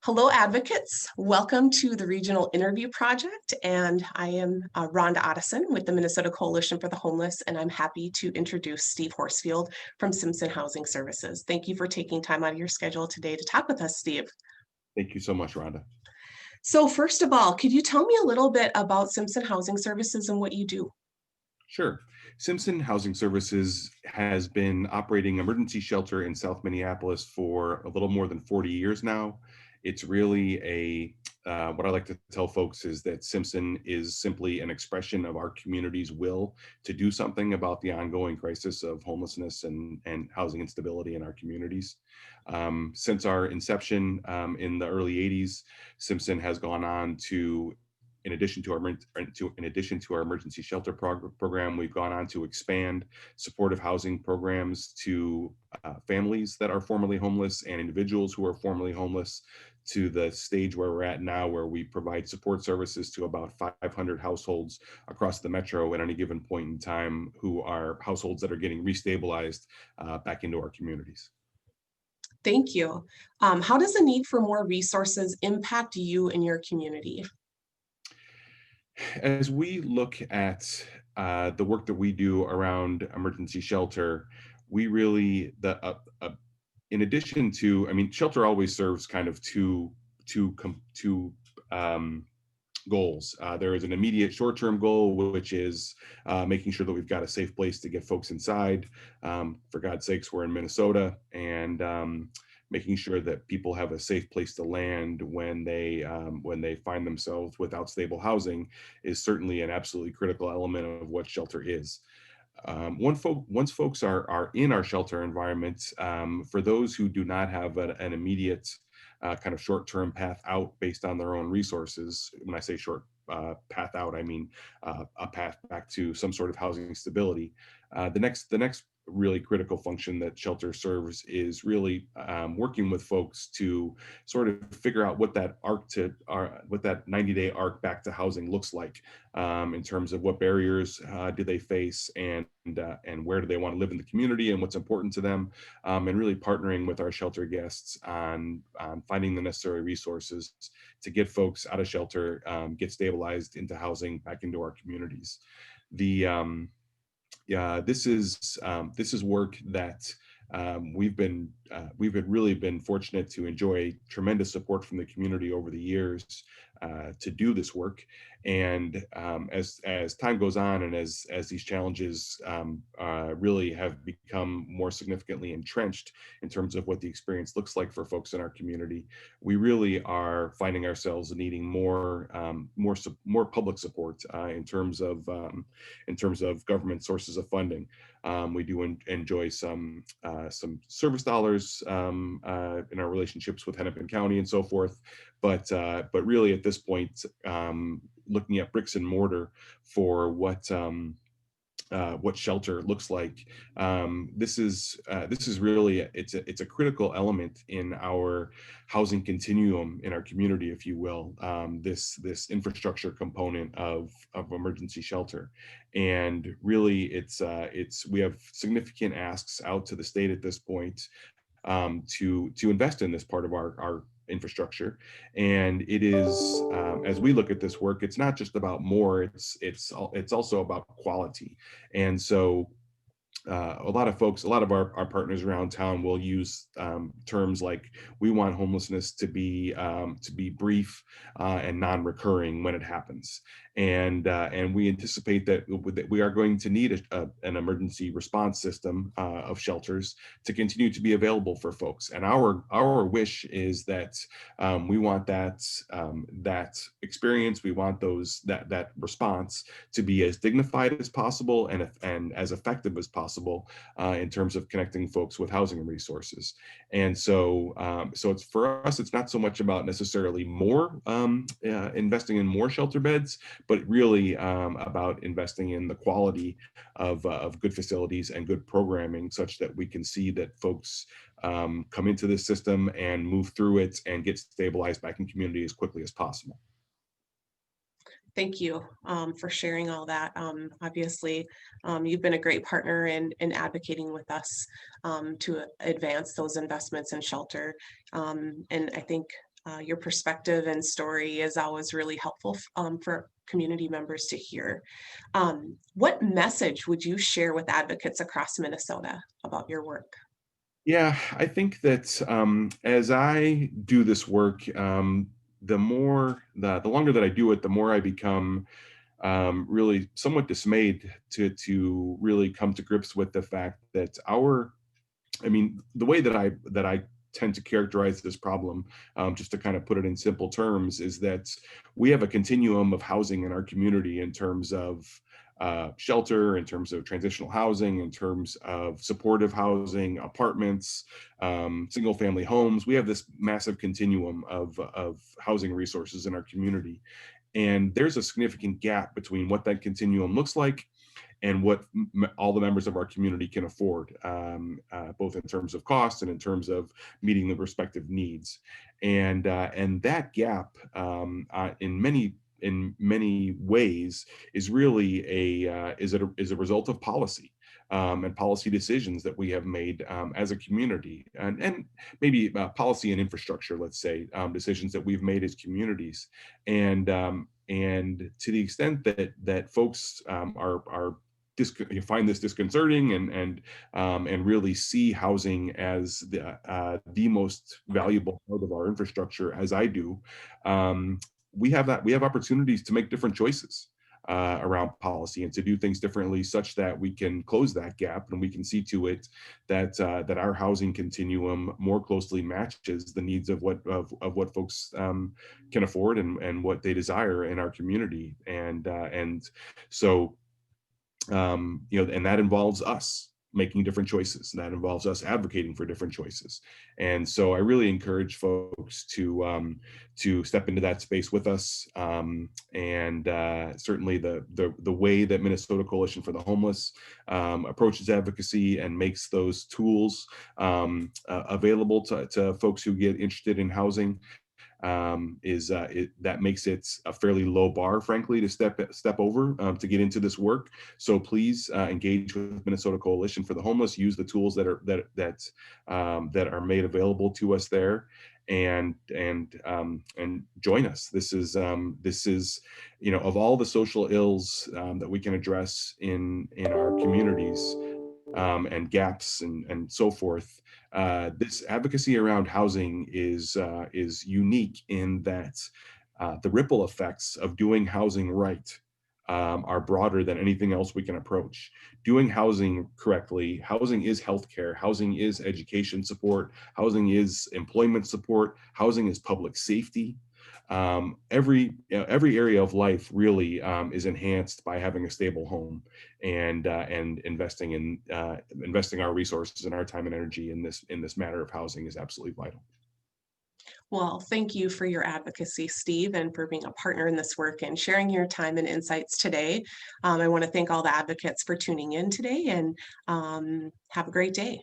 Hello, advocates. Welcome to the Regional Interview Project, and I am Rhonda Otteson with the Minnesota Coalition for the Homeless, and I'm happy to introduce Steve Horsfield from Simpson Housing Services. Thank you for taking time out of your schedule today to talk with us, Steve. Thank you so much, Rhonda. So first of all, could you tell me a little bit about Simpson Housing Services and what you do? Sure. Simpson Housing Services has been operating emergency shelter in South Minneapolis for a little more than 40 years now. It's really what I like to tell folks is that Simpson is simply an expression of our community's will to do something about the ongoing crisis of homelessness and housing instability in our communities. Since our inception in the early 80s, Simpson has gone on to in addition to our emergency shelter program, we've gone on to expand supportive housing programs to families that are formerly homeless and individuals who are formerly homeless, to the stage where we're at now, where we provide support services to about 500 households across the metro at any given point in time, who are households that are getting restabilized back into our communities. Thank you. How does the need for more resources impact you and your community? As we look at the work that we do around emergency shelter, we really in addition to, I mean, shelter always serves kind of two goals. There is an immediate short-term goal, which is making sure that we've got a safe place to get folks inside. For God's sakes, we're in Minnesota, and making sure that people have a safe place to land when they find themselves without stable housing is certainly an absolutely critical element of what shelter is. Once folks are in our shelter environment, for those who do not have an immediate kind of short-term path out based on their own resources, when I say short path out, I mean a path back to some sort of housing stability. The next really critical function that shelter serves is really working with folks to sort of figure out what that what that 90-day arc back to housing looks like, in terms of what barriers do they face, and where do they want to live in the community, and what's important to them, and really partnering with our shelter guests on finding the necessary resources to get folks out of shelter, get stabilized into housing, back into our communities. This is work that we've really been fortunate to enjoy tremendous support from the community over the years to do this work. And as time goes on, and as these challenges really have become more significantly entrenched in terms of what the experience looks like for folks in our community, we really are finding ourselves needing more public support in terms of government sources of funding. We do enjoy some service dollars in our relationships with Hennepin County and so forth, but really at this point, looking at bricks and mortar for what shelter looks like. This is really it's a critical element in our housing continuum in our community, if you will. This infrastructure component of emergency shelter, and really we have significant asks out to the state at this point to invest in this part of our infrastructure. And it is, as we look at this work, it's not just about more, it's also about quality. And so a lot of our partners around town will use terms like, we want homelessness to be brief and non-recurring when it happens, and we anticipate that we are going to need an emergency response system of shelters to continue to be available for folks. And our wish is that we want that experience, we want that response to be as dignified as possible and as effective as possible in terms of connecting folks with housing resources. And so it's, for us, it's not so much about necessarily more investing in more shelter beds, but really about investing in the quality of good facilities and good programming, such that we can see that folks come into this system and move through it and get stabilized back in community as quickly as possible. Thank you for sharing all that. Obviously, you've been a great partner in advocating with us to advance those investments in shelter. And I think Your perspective and story is always really helpful for community members to hear. What message would you share with advocates across Minnesota about your work? Yeah, I think that as I do this work, the longer that I do it, the more I become really somewhat dismayed to really come to grips with the fact that the way that I tend to characterize this problem, just to kind of put it in simple terms, is that we have a continuum of housing in our community in terms of shelter, in terms of transitional housing, in terms of supportive housing, apartments, single family homes. We have this massive continuum of housing resources in our community. And there's a significant gap between what that continuum looks like and what all the members of our community can afford, both in terms of cost and in terms of meeting the respective needs. And that gap, in many ways, is really is a result of policy. And policy decisions that we have made as a community, and maybe policy and infrastructure, let's say, decisions that we've made as communities. And to the extent that folks you find this disconcerting and really see housing as the most valuable part of our infrastructure, as I do, we have opportunities to make different choices around policy and to do things differently, such that we can close that gap and we can see to it that our housing continuum more closely matches the needs of what folks can afford and what they desire in our community. And so and that involves us making different choices, and that involves us advocating for different choices. And so I really encourage folks to step into that space with us. And certainly the way that Minnesota Coalition for the Homeless approaches advocacy and makes those tools available to folks who get interested in housing, that makes it a fairly low bar, frankly, to step over to get into this work. So please engage with Minnesota Coalition for the Homeless. Use the tools that are made available to us there, and join us. This is of all the social ills that we can address in our communities, and gaps and so forth. This advocacy around housing is unique in that the ripple effects of doing housing right are broader than anything else we can approach. Doing housing correctly, housing is healthcare, housing is education support, housing is employment support, housing is public safety. Every area of life really is enhanced by having a stable home, and investing our resources and our time and energy in this matter of housing is absolutely vital. Well, thank you for your advocacy, Steve, and for being a partner in this work and sharing your time and insights today. I want to thank all the advocates for tuning in today, and have a great day.